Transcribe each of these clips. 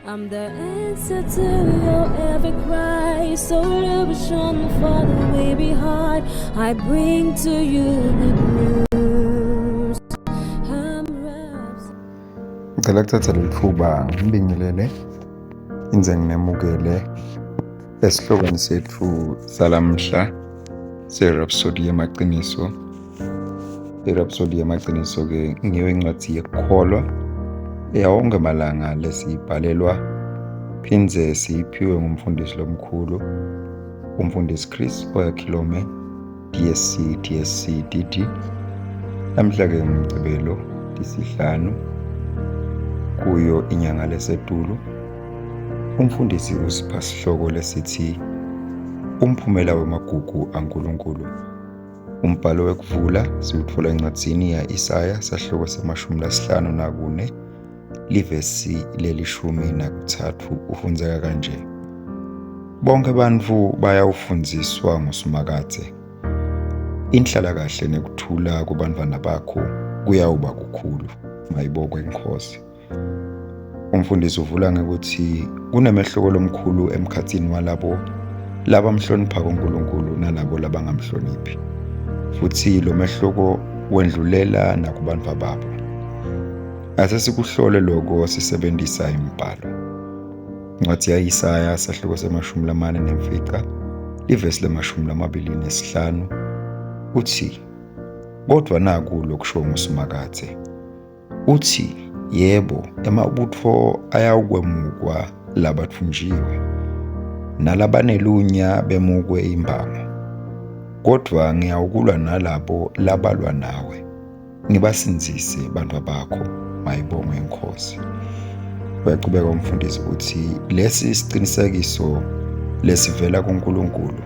I'm the answer to your every cry. So illusion for the way behind. I bring to you good news. I'm wrapped. Ngicela kuthatha leli thuba ngibingelele inze nginemukele esihlokweni sethu salamhla se-Rhapsody yamaqiniso. I-Rhapsody yamaqiniso-ke ngiyo incwadi yekukholwa yawonke amalanga lesiyibhalelwa phindze siyiphiwe ngumfundisi lomkhulu umfundisi Chris Oyakhilome DSC DD. Namhla-ke ngumgcibelo lesihlanu kuyo inyanga lesetulu. Umfundisi usipha sihloko lesithi umphumela wemagugu aNkulunkulu. Umbhalo wekuvula siwutfola encwadzini ya Isaya sahloko se-54 livesi le-13 ufundzeka kanje: bonke bantfu bayawufundziswa nguSimakadze, inhlalakahle nekuthula kubantfwana bakho kuyawuba kukhulu. Mayibokwe Nkosi. Umfundisi uvula ngekuthi kunemehluko lomkhulu emkhatsini walabo labamhlonipha uNkulunkulu nalabo labangamhloniphi, futhi lo mehluko wendlulela nakubantwa babo. Ase sikuhlole lokho sisebentisa imibhalo. Incwadi ya Isaya sahloko se-44 livesi le-25 uthi, kodwa naku lokusho nguSimakadze uthi, yebo, emabutfo ayawukwemukwa labathunjiwe, nalabanelunya bemukwe imbango. Kodwa ngiyawukulwa nalabo labalwa nawe, ngibasinzise bantwa bakho. Mayibongwe Nkosi. Uyaqhubeka umfundisi uthi lesi sicinisekiso lesivela kuNkulunkulu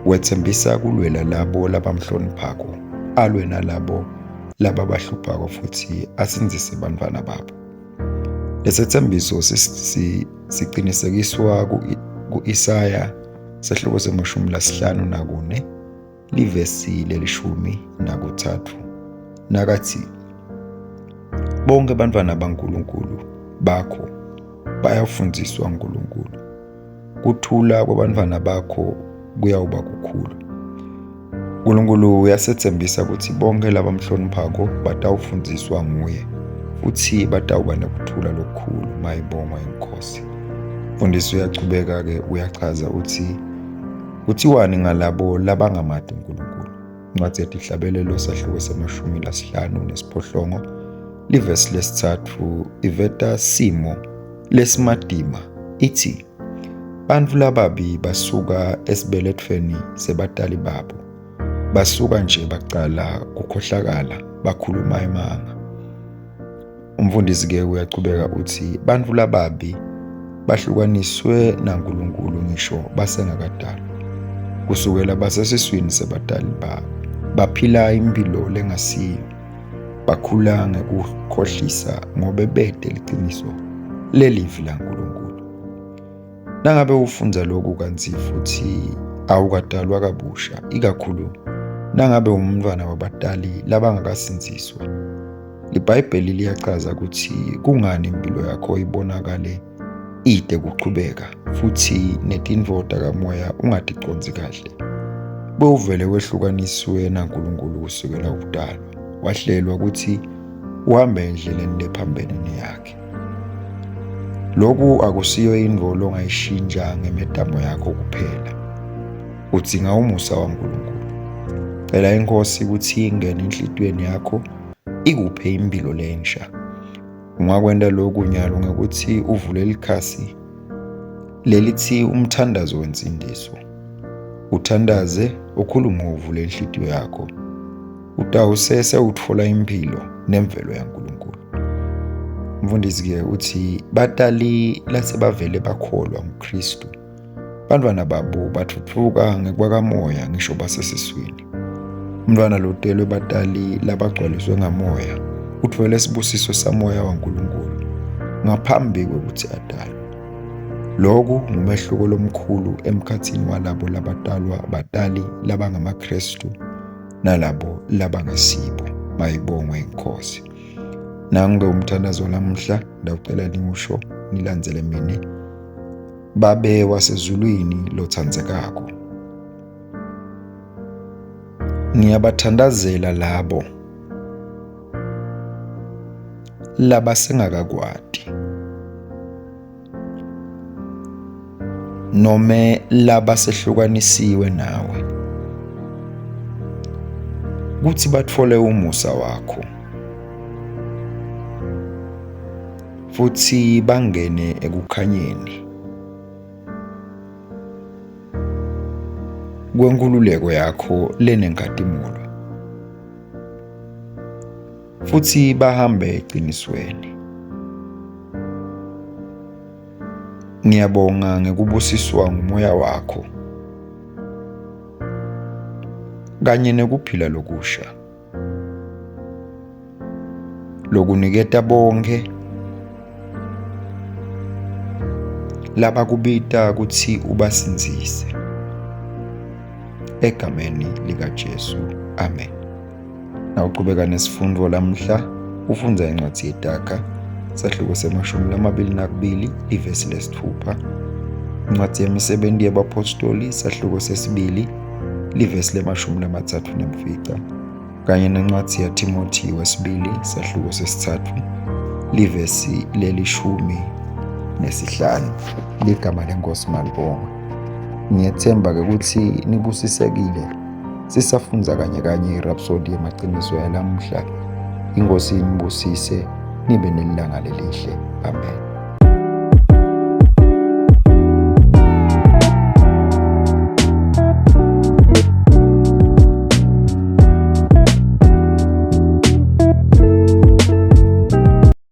wethembisa kulwela labo labamhloniphako, alwe nalabo lababahluphako futhi asinzise bantwana babo. Lesethembiso sicinisekiswa ku-Isaya sahloko se-54 livesi le-13 nakathi, bonke bantwana baNkulunkulu bakho bayafundiswa uNkulunkulu, kuthula kwabantwana bakho kuyawuba kukhulu. uNkulunkulu uyasethembisa ukuthi bonke labamhloniphako batawufundiswa nguye futhi batawuba nekuthula lokukhulu. Mayibongwe Nkosi. Mfundisi uyachubeka-ke uyachaza uthi kuthiwani ngalabo labangamati uNkulunkulu. Incwadi yethi Ihlabelelo sahloko se-58 livesi le-3 iveta simo lesimadima ithi, bantfu lababi basuka esibelethweni sebatali babo, basuka nje bacala kukhohlakala bakhuluma imanga. Umfundisi-ke uyachubeka uthi bantfu lababi bahlukaniswe naNkulunkulu ngisho basengakadalwa, kusukela basesiswini sebatali babo, baphila impilo lengasiyo, bakhula ngekukhohlisa ngobe bete liciniso lelivi laNkulunkulu. Nangabe ufundza lokhu kanzi futhi awukadalwa kabusha, ikakhulu nangabe umntfwana wabatali labangakasinziswa, iBhayibheli liyachaza ukuthi kungani impilo yakho ibonakale ide kuqhubeka futhi netindvota kamoya ungaticonzi kahle. Bewuvele wehlukaniswe naNkulunkulu kusukela kudalwa, wahlelwa ukuthi uhambe endleleni lephambene neyakhe. Lokhu akusiyo indvo longayishintsha ngemedamo yakho kuphela, udzinga umusa waNkulunkulu. Cela iNkosi ukuthi ingene enhlitiyweni yakho ikuphe impilo lensha. Ungakwenta lokhu nyalo ngekuthi uvule likhasi lelithi umthandazo wensindiso, uthandaze ukhulume uvule inhlitiyo yakho, utawusese utfola impilo nemvelo yaNkulunkulu. Umfundisi-ke uthi batali lasebavele bakholwa nguKristu, bantwana babo bathuthuka ngekwakamoya ngisho basesiswini. Umntwana lotelwe batali labagcwaliswe ngamoya utfole isibusiso samoya waNkulunkulu ngaphambi kwekuthi adalwe. Lokhu ngumehluko lomkhulu emkhatsini walabo labatalwa batali labangamaKristu nalabo labangasibo. Mayibongwe Nkosi. Nangu umthandazo namhla ndawucela niwusho nilandzele mina, babe wasezulwini lothandzekako. Ngiyabathandazela labo labasengakakwati noma labasehlukanisiwe nawe, kuthi batfole umusa wakho futhi bangene ekukhanyeni kwenkululeko yakho lenenkadimulo, futhi bahambe eqinisweni. Ngiyabonga ngekubusiswa ngumoya wakho kanye nekuphila lokusha lokuniketa bonke labakubita kutsi ubasinzise. Egameni likaJesu, amen. Nawuqhubeka nesifundvo lamhla, ufundza incwadzi yeTakha, sahluko se-22 ivesi lesi-6, incwadzi yemisebenti yabapostoli, sahluko se-2 livesi le-37, kanye nencwadzi yaTimothi wesibili, sahluko se-3 livesi le-15. Ligama leNkosi malibongwe. Ngiyethemba ukuthi nibusisekile sisafundza kanye irhapsodi yemaciniso yalamhla. Inkosi inibusise, nibe nelilanga lelihle. Amen.